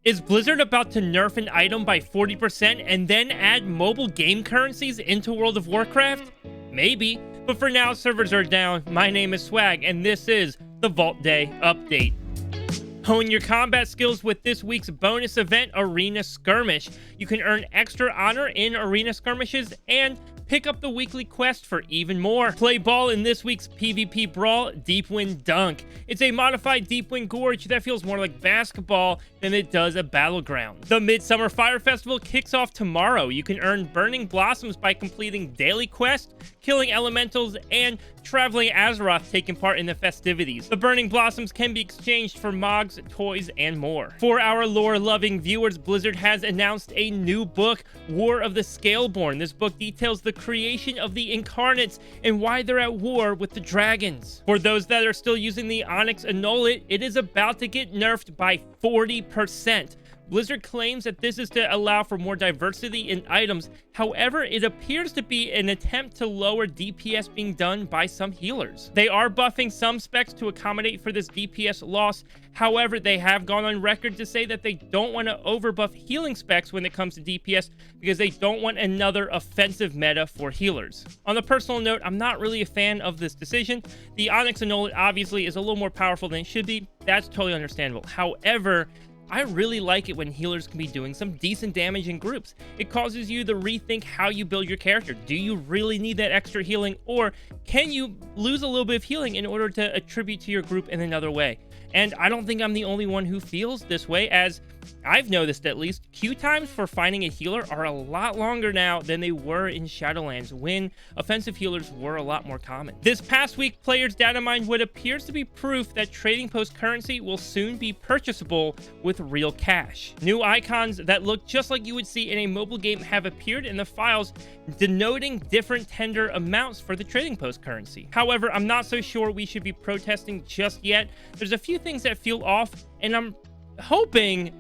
Is Blizzard about to nerf an item by 40% and then add mobile game currencies into World of Warcraft? Maybe, but for now, servers are down. My name is Swag, and this is the Vault Day Update. Hone your combat skills with this week's bonus event, Arena Skirmish. You can earn extra honor in Arena Skirmishes and pick up the weekly quest for even more. Play ball in this week's PvP Brawl, Deepwind Dunk. It's a modified Deepwind Gorge that feels more like basketball than it does a battleground. The Midsummer Fire Festival kicks off tomorrow. You can earn Burning Blossoms by completing daily quests, killing elementals, and traveling Azeroth taking part in the festivities. The Burning Blossoms can be exchanged for mogs, toys, and more. For our lore-loving viewers, Blizzard has announced a new book, War of the Scaleborn. This book details the creation of the Incarnates and why they're at war with the dragons. For those that are still using the Onyx Annulet, it is about to get nerfed by 40%. Blizzard claims that this is to allow for more diversity in items. However, it appears to be an attempt to lower DPS being done by some healers. They are buffing some specs to accommodate for this DPS loss. However, they have gone on record to say that they don't want to overbuff healing specs when it comes to DPS because they don't want another offensive meta for healers. On a personal note, I'm not really a fan of this decision. The Onyx Annulet obviously is a little more powerful than it should be. That's totally understandable. However, I really like it when healers can be doing some decent damage in groups. It causes you to rethink how you build your character. Do you really need that extra healing, or can you lose a little bit of healing in order to attribute to your group in another way? And I don't think I'm the only one who feels this way, as I've noticed at least queue times for finding a healer are a lot longer now than they were in Shadowlands when offensive healers were a lot more common. This past week, players data mined what appears to be proof that trading post currency will soon be purchasable with real cash. New icons that look just like you would see in a mobile game have appeared in the files, denoting different tender amounts for the trading post currency. However, I'm not so sure we should be protesting just yet. There's a few things that feel off, and I'm hoping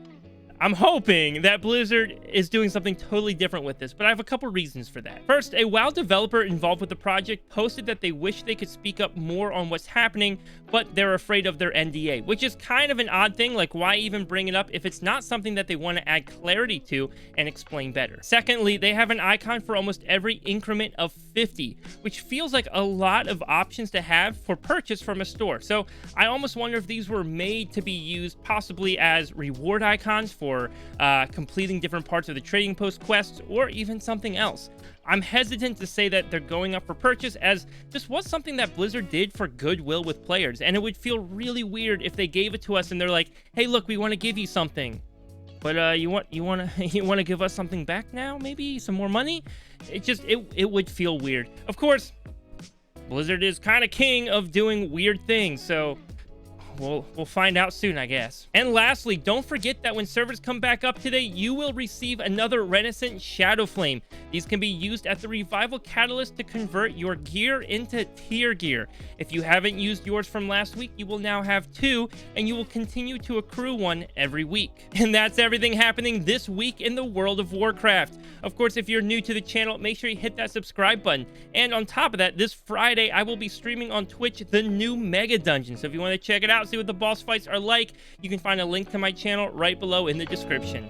that Blizzard is doing something totally different with this, but I have a couple reasons for that. First, a WoW developer involved with the project posted that they wish they could speak up more on what's happening, but they're afraid of their NDA, which is kind of an odd thing. Like, why even bring it up if it's not something that they want to add clarity to and explain better? Secondly, they have an icon for almost every increment of 50, which feels like a lot of options to have for purchase from a store. So I almost wonder if these were made to be used possibly as reward icons for completing different parts of the trading post quests, or even something else. I'm hesitant to say that they're going up for purchase, as this was something that Blizzard did for goodwill with players, and it would feel really weird if they gave it to us and they're like, hey, look, we want to give you something, but you want to give us something back now? Maybe some more money? It would feel weird. Of course, Blizzard is kind of king of doing weird things, so We'll find out soon, I guess. And lastly, don't forget that when servers come back up today, you will receive another Renaissance Shadow Flame. These can be used at the Revival Catalyst to convert your gear into tier gear. If you haven't used yours from last week, you will now have 2, and you will continue to accrue 1 every week. And that's everything happening this week in the world of Warcraft. Of course, if you're new to the channel, make sure you hit that subscribe button. And on top of that, this Friday, I will be streaming on Twitch the new Mega Dungeon. So if you want to check it out, see what the boss fights are like, you can find a link to my channel right below in the description.